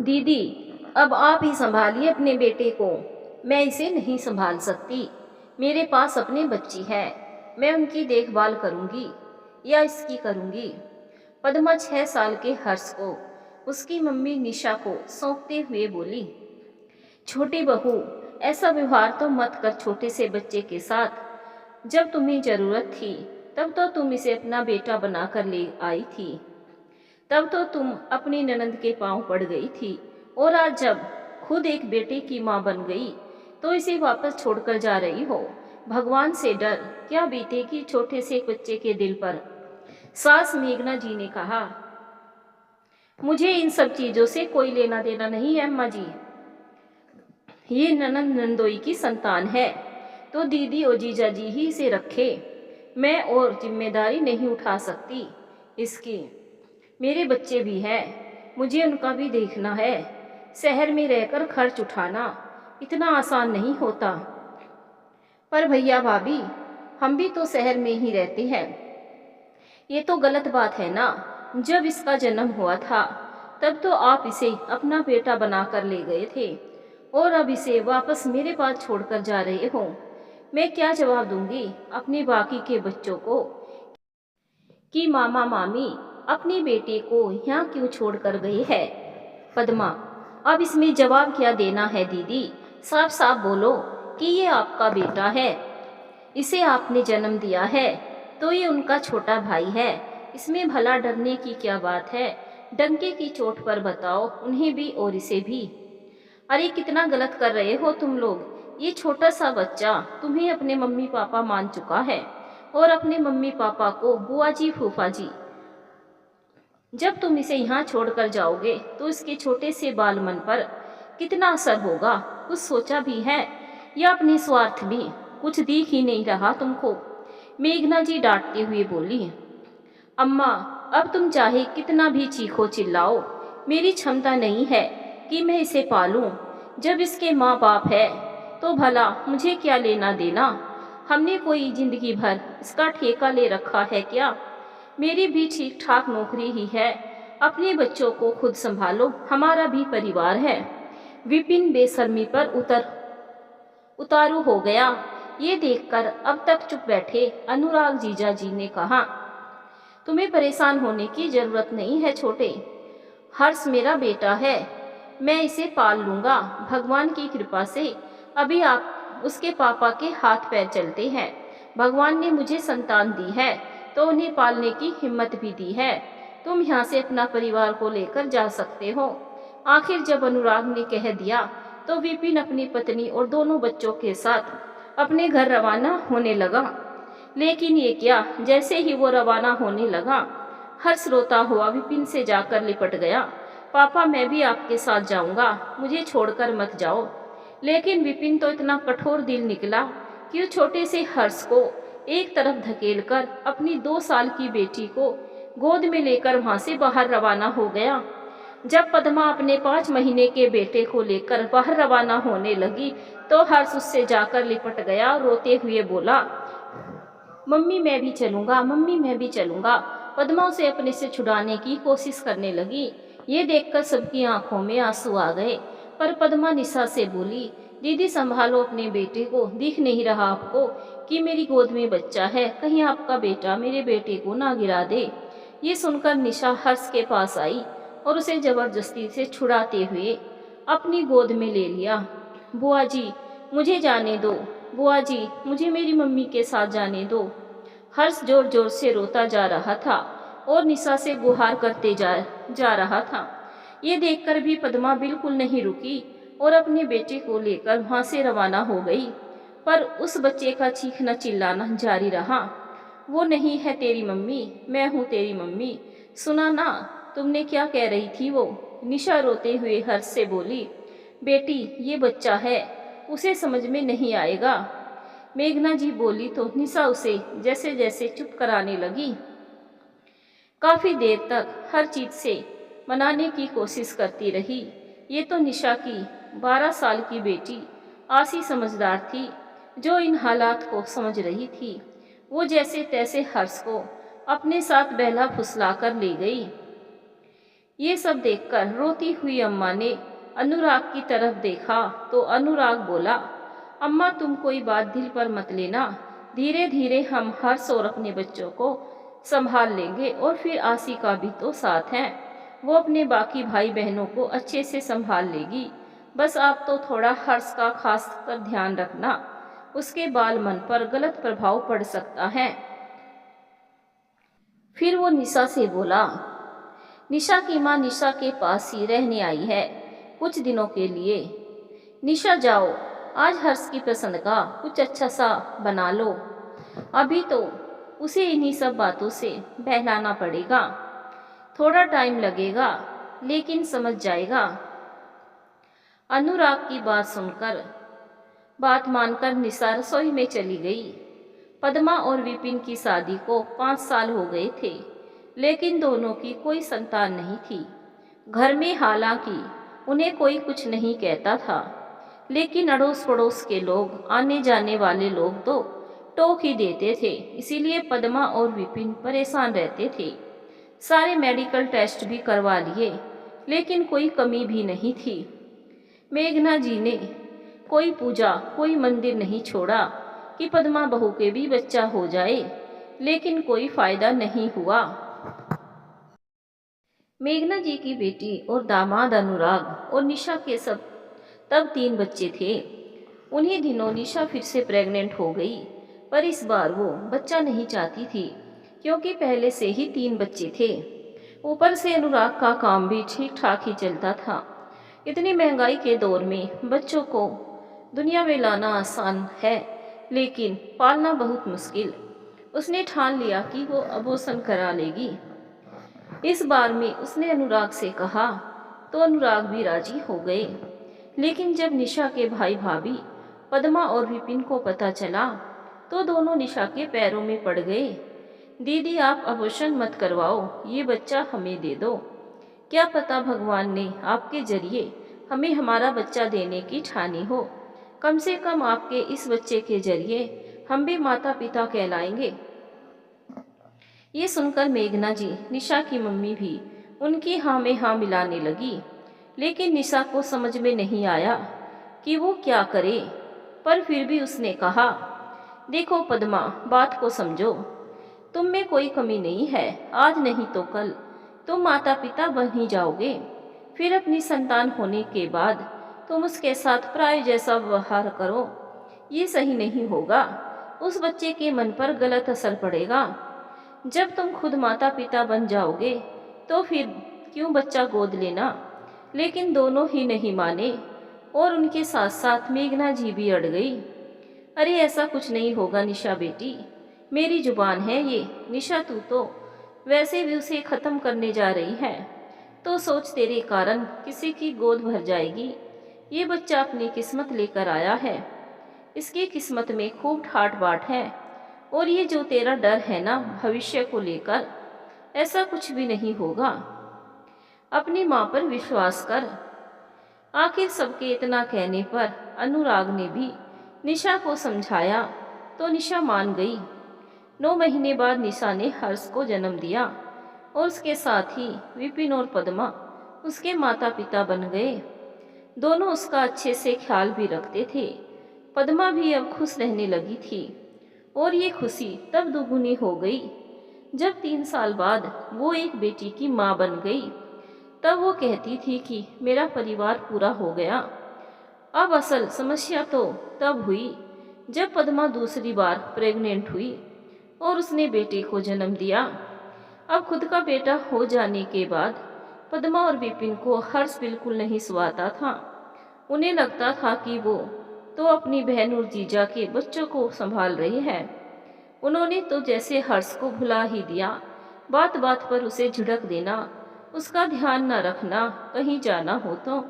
दीदी, अब आप ही संभालिए अपने बेटे को। मैं इसे नहीं संभाल सकती। मेरे पास अपने बच्ची है। मैं उनकी देखभाल करूंगी या इसकी करूंगी। पद्मा 6 साल के हर्ष को उसकी मम्मी निशा को सौंपते हुए बोली, छोटी बहू, ऐसा व्यवहार तो मत कर छोटे से बच्चे के साथ। जब तुम्हें जरूरत थी तब तो तुम इसे अपना बेटा बनाकर ले आई थी। तब तो तुम अपनी ननंद के पांव पड़ गई थी, और आज जब खुद एक बेटे की मां बन गई तो इसे वापस छोड़कर जा रही हो। भगवान से डर, क्या बीतेगी छोटे से बच्चे के दिल पर। सास मेघना जी ने कहा, मुझे इन सब चीजों से कोई लेना देना नहीं है अम्मा जी। ये ननंद नंदोई की संतान है तो दीदी और जीजा जी ही इसे रखे। मैं और जिम्मेदारी नहीं उठा सकती इसकी। मेरे बच्चे भी हैं, मुझे उनका भी देखना है। शहर में रहकर खर्च उठाना इतना आसान नहीं होता। पर भैया भाभी, हम भी तो शहर में ही रहते हैं। ये तो गलत बात है ना। जब इसका जन्म हुआ था तब तो आप इसे अपना बेटा बनाकर ले गए थे, और अब इसे वापस मेरे पास छोड़कर जा रहे हो। मैं क्या जवाब दूंगी अपने बाकी के बच्चों को कि मामा मामी अपने बेटे को यहाँ क्यों छोड़कर गए हैं। पद्मा, अब इसमें जवाब क्या देना है दीदी। साफ साफ बोलो कि ये आपका बेटा है, इसे आपने जन्म दिया है, तो ये उनका छोटा भाई है। इसमें भला डरने की क्या बात है। डंके की चोट पर बताओ उन्हें भी और इसे भी। अरे कितना गलत कर रहे हो तुम लोग। ये छोटा सा बच्चा तुम्हें अपने मम्मी पापा मान चुका है, और अपने मम्मी पापा को बुआ जी फूफा जी। जब तुम इसे यहाँ छोड़कर जाओगे तो इसके छोटे से बाल मन पर कितना असर होगा, कुछ सोचा भी है या अपने स्वार्थ भी। कुछ दिख ही नहीं रहा तुमको। मेघना जी डांटते हुए बोली, अम्मा, अब तुम चाहे कितना भी चीखो चिल्लाओ, मेरी क्षमता नहीं है कि मैं इसे पालूं। जब इसके माँ बाप है तो भला मुझे क्या लेना देना। हमने कोई जिंदगी भर इसका ठेका ले रखा है क्या। मेरी भी ठीक ठाक नौकरी ही है। अपने बच्चों को खुद संभालो, हमारा भी परिवार है। विपिन बेशर्मी पर उतारू हो गया। ये देखकर अब तक चुप बैठे अनुराग जीजा जी ने कहा, तुम्हें परेशान होने की जरूरत नहीं है छोटे। हर्ष मेरा बेटा है, मैं इसे पाल लूंगा भगवान की कृपा से। अभी आप उसके पापा के हाथ पैर चलते हैं। भगवान ने मुझे संतान दी है तो उन्हें पालने की हिम्मत भी दी है। तुम यहाँ से अपना परिवार को लेकर जा सकते हो। आखिर जब अनुराग ने कह दिया तो विपिन अपनी पत्नी और दोनों बच्चों के साथ अपने घर रवाना होने लगा। लेकिन ये क्या, जैसे ही वो रवाना होने लगा, हर्ष रोता हुआ विपिन से जाकर लिपट गया। पापा, मैं भी आपके साथ जाऊंगा, मुझे छोड़कर मत जाओ। लेकिन विपिन तो इतना कठोर दिल निकला कि उस छोटे से हर्ष को एक तरफ धकेलकर अपनी 2 साल की बेटी को गोद में लेकर वहां से बाहर रवाना हो गया। जब पद्मा अपने 5 महीने के बेटे को लेकर बाहर रवाना होने लगी तो हर्ष उससे जाकर लिपट गया और रोते हुए बोला, मम्मी मैं भी चलूंगा, मम्मी मैं भी चलूंगा। पद्मा उसे अपने से छुड़ाने की कोशिश करने लगी। ये देखकर सबकी आंखों में आंसू आ गए। पर पद्मा निशा से बोली, दीदी संभालो अपने बेटे को, दिख नहीं रहा आपको कि मेरी गोद में बच्चा है। कहीं आपका बेटा मेरे बेटे को ना गिरा दे। ये सुनकर निशा हर्ष के पास आई और उसे जबरदस्ती से छुड़ाते हुए अपनी गोद में ले लिया। बुआ जी, मुझे जाने दो। बुआ जी, मुझे मेरी मम्मी के साथ जाने दो। हर्ष जोर जोर से रोता जा रहा था और निशा से गुहार करते जा रहा था। ये देखकर भी पद्मा बिल्कुल नहीं रुकी और अपने बेटे को लेकर वहां से रवाना हो गई। पर उस बच्चे का चीखना चिल्लाना जारी रहा, वो नहीं है तेरी मम्मी, मैं हूँ तेरी मम्मी। सुना ना, तुमने क्या कह रही थी वो। निशा रोते हुए हर्ष से बोली, बेटी ये बच्चा है, उसे समझ में नहीं आएगा। मेघना जी बोली तो निशा उसे जैसे जैसे चुप कराने लगी। काफी देर तक हर चीज से मनाने की कोशिश करती रही। ये तो निशा की 12 साल की बेटी आसी समझदार थी जो इन हालात को समझ रही थी। वो जैसे तैसे हर्ष को अपने साथ बहला फुसला कर ले गई। ये सब देखकर रोती हुई अम्मा ने अनुराग की तरफ देखा तो अनुराग बोला, अम्मा तुम कोई बात दिल पर मत लेना, धीरे धीरे हम हर्ष और अपने बच्चों को संभाल लेंगे और फिर आसी का भी तो साथ है, वो अपने बाकी भाई बहनों को अच्छे से संभाल लेगी। बस आप तो थोड़ा हर्ष का खास कर ध्यान रखना, उसके बाल मन पर गलत प्रभाव पड़ सकता है। फिर वो निशा से बोला, निशा की माँ निशा के पास ही रहने आई है कुछ दिनों के लिए। निशा जाओ, आज हर्ष की पसंद का कुछ अच्छा सा बना लो, अभी तो उसे इन्हीं सब बातों से बहलाना पड़ेगा, थोड़ा टाइम लगेगा लेकिन समझ जाएगा। अनुराग की बात मानकर निशा रसोई में चली गई। पद्मा और विपिन की शादी को 5 साल हो गए थे, लेकिन दोनों की कोई संतान नहीं थी। घर में हालांकि उन्हें कोई कुछ नहीं कहता था, लेकिन अड़ोस पड़ोस के लोग, आने जाने वाले लोग तो टोक ही देते थे। इसीलिए पद्मा और विपिन परेशान रहते थे। सारे मेडिकल टेस्ट भी करवा लिए, लेकिन कोई कमी भी नहीं थी। मेघना जी ने कोई पूजा, कोई मंदिर नहीं छोड़ा कि पद्मा बहू के भी बच्चा हो जाए, लेकिन कोई फायदा नहीं हुआ। मेघना जी की बेटी और दामाद अनुराग और निशा के सब तब 3 बच्चे थे। उन्हीं दिनों निशा फिर से प्रेग्नेंट हो गई, पर इस बार वो बच्चा नहीं चाहती थी, क्योंकि पहले से ही 3 बच्चे थे। ऊपर से अनुराग का काम भी ठीक ठाक ही चलता था। इतनी महंगाई के दौर में बच्चों को दुनिया में लाना आसान है, लेकिन पालना बहुत मुश्किल। उसने ठान लिया कि वो अबॉर्शन करा लेगी। इस बार में उसने अनुराग से कहा तो अनुराग भी राजी हो गए। लेकिन जब निशा के भाई भाभी पद्मा और विपिन को पता चला तो दोनों निशा के पैरों में पड़ गए। दीदी आप अबॉर्शन मत करवाओ, ये बच्चा हमें दे दो। क्या पता भगवान ने आपके जरिए हमें हमारा बच्चा देने की ठानी हो। कम से कम आपके इस बच्चे के जरिए हम भी माता पिता कहलाएंगे। ये सुनकर मेघना जी, निशा की मम्मी भी उनकी हाँ में हाँ मिलाने लगी। लेकिन निशा को समझ में नहीं आया कि वो क्या करे, पर फिर भी उसने कहा, देखो पद्मा, बात को समझो, तुम में कोई कमी नहीं है, आज नहीं तो कल तुम माता पिता बन ही जाओगे। फिर अपनी संतान होने के बाद तुम उसके साथ प्राय जैसा व्यवहार करो, ये सही नहीं होगा। उस बच्चे के मन पर गलत असर पड़ेगा। जब तुम खुद माता पिता बन जाओगे तो फिर क्यों बच्चा गोद लेना। लेकिन दोनों ही नहीं माने और उनके साथ साथ मेघना जी भी अड़ गई। अरे ऐसा कुछ नहीं होगा निशा बेटी, मेरी जुबान है ये। निशा तू तो वैसे भी उसे खत्म करने जा रही है, तो सोच तेरे कारण किसी की गोद भर जाएगी। ये बच्चा अपनी किस्मत लेकर आया है, इसकी किस्मत में खूब ठाट बाट है। और ये जो तेरा डर है ना भविष्य को लेकर, ऐसा कुछ भी नहीं होगा। अपनी माँ पर विश्वास कर। आखिर सबके इतना कहने पर अनुराग ने भी निशा को समझाया तो निशा मान गई। 9 महीने बाद निशा ने हर्ष को जन्म दिया और उसके साथ ही विपिन और पद्मा उसके माता पिता बन गए। दोनों उसका अच्छे से ख्याल भी रखते थे। पद्मा भी अब खुश रहने लगी थी और ये खुशी तब दुगुनी हो गई जब 3 साल बाद वो एक बेटी की माँ बन गई। तब वो कहती थी कि मेरा परिवार पूरा हो गया। अब असल समस्या तो तब हुई जब पद्मा दूसरी बार प्रेग्नेंट हुई और उसने बेटे को जन्म दिया। अब खुद का बेटा हो जाने के बाद पद्मा और विपिन को हर्ष बिल्कुल नहीं सुहाता था। उन्हें लगता था कि वो तो अपनी बहन और जीजा के बच्चों को संभाल रही है। उन्होंने तो जैसे हर्ष को भुला ही दिया। बात बात पर उसे झिड़क देना, उसका ध्यान न रखना, कहीं जाना हो तो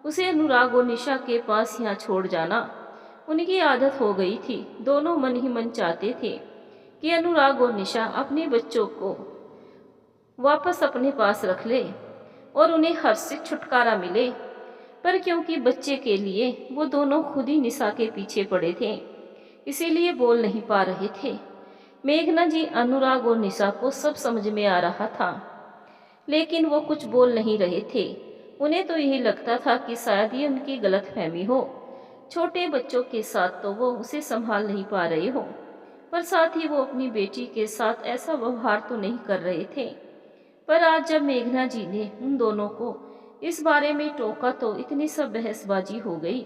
उसे अनुराग और निशा के पास यहाँ छोड़ जाना उनकी आदत हो गई थी। दोनों मन ही मन चाहते थे कि अनुराग और निशा अपने बच्चों को वापस अपने पास रख ले और उन्हें हर्ष से छुटकारा मिले, पर क्योंकि बच्चे के लिए वो दोनों खुद ही निशा के पीछे पड़े थे, इसीलिए बोल नहीं पा रहे थे। मेघना जी, अनुराग और निशा को सब समझ में आ रहा था, लेकिन वो कुछ बोल नहीं रहे थे। उन्हें तो यही लगता था कि शायद ये उनकी गलतफहमी हो। छोटे बच्चों के साथ तो वो उसे संभाल नहीं पा रहे हो, पर साथ ही वो अपनी बेटी के साथ ऐसा व्यवहार तो नहीं कर रहे थे। पर आज जब मेघना जी ने उन दोनों को इस बारे में टोका तो इतनी सब बहसबाजी हो गई।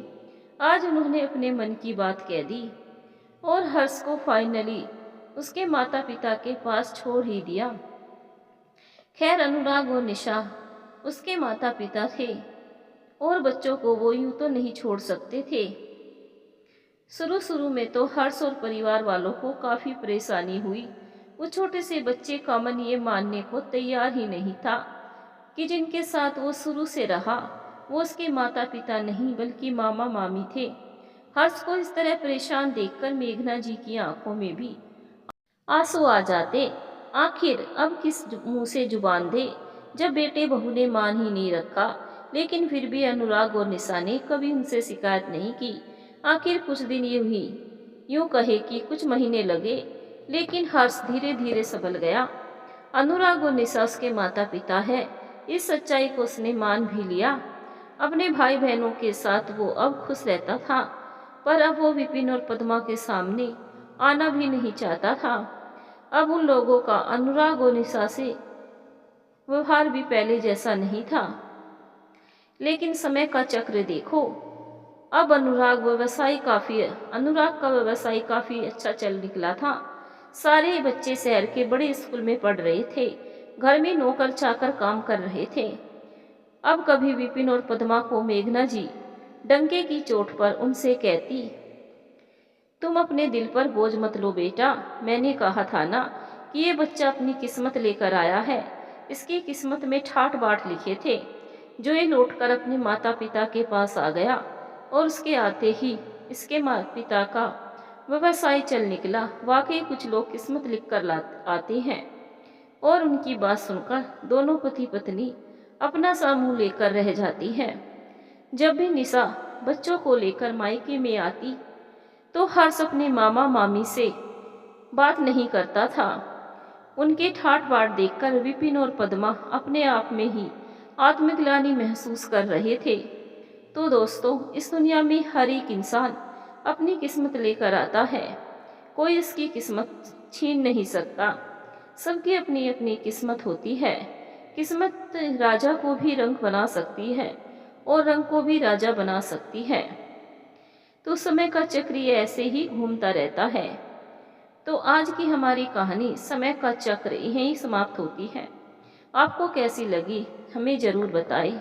आज उन्होंने अपने मन की बात कह दी और हर्ष को फाइनली उसके माता पिता के पास छोड़ ही दिया। खैर अनुराग और निशा उसके माता पिता थे और बच्चों को वो यूं तो नहीं छोड़ सकते थे। शुरू शुरू में तो हर्ष और परिवार वालों को काफी परेशानी हुई। वो छोटे से बच्चे का मन ये मानने को तैयार ही नहीं था कि जिनके साथ वो शुरू से रहा वो उसके माता पिता नहीं बल्कि मामा मामी थे। हर्ष को इस तरह परेशान देखकर मेघना जी की आंखों में भी आंसू आ जाते। आखिर अब किस मुंह से जुबान दे जब बेटे बहू ने मान ही नहीं रखा। लेकिन फिर भी अनुराग और निशा ने कभी उनसे शिकायत नहीं की। आखिर कुछ दिन यूं कहे कि कुछ महीने लगे, लेकिन हर्ष धीरे धीरे संभल गया। अनुराग और निशा उसके माता पिता है, इस सच्चाई को उसने मान भी लिया। अपने भाई बहनों के साथ वो अब खुश रहता था, पर अब वो विपिन और पद्मा के सामने आना भी नहीं चाहता था। अब उन लोगों का अनुराग और निशा से व्यवहार भी पहले जैसा नहीं था। लेकिन समय का चक्र देखो, अब अनुराग का व्यवसाय काफी अच्छा चल निकला था। सारे बच्चे शहर के बड़े स्कूल में पढ़ रहे थे, घर में नौकर चाकर काम कर रहे थे। अब कभी विपिन और पद्मा को मेघना जी डंके की चोट पर उनसे कहती, तुम अपने दिल पर बोझ मत लो बेटा, मैंने कहा था ना कि ये बच्चा अपनी किस्मत लेकर आया है। इसकी किस्मत में ठाट बाट लिखे थे, जो ये लौटकर अपने माता पिता के पास आ गया और उसके आते ही इसके माता पिता का व्यवसाय चल निकला। वाकई कुछ लोग किस्मत लिख कर आते हैं और उनकी बात सुनकर दोनों पति पत्नी अपना सा मुंह लेकर रह जाती है। जब भी निशा बच्चों को लेकर मायके में आती तो हर्ष अपने मामा मामी से बात नहीं करता था। उनके ठाट बाट देखकर विपिन और पद्मा अपने आप में ही आत्मग्लानि महसूस कर रहे थे। तो दोस्तों, इस दुनिया में हर एक इंसान अपनी किस्मत लेकर आता है, कोई इसकी किस्मत छीन नहीं सकता। सबकी अपनी अपनी किस्मत होती है। किस्मत राजा को भी रंग बना सकती है और रंग को भी राजा बना सकती है। तो समय का चक्र ये ऐसे ही घूमता रहता है। तो आज की हमारी कहानी समय का चक्र यहीं समाप्त होती है। आपको कैसी लगी हमें ज़रूर बताएं।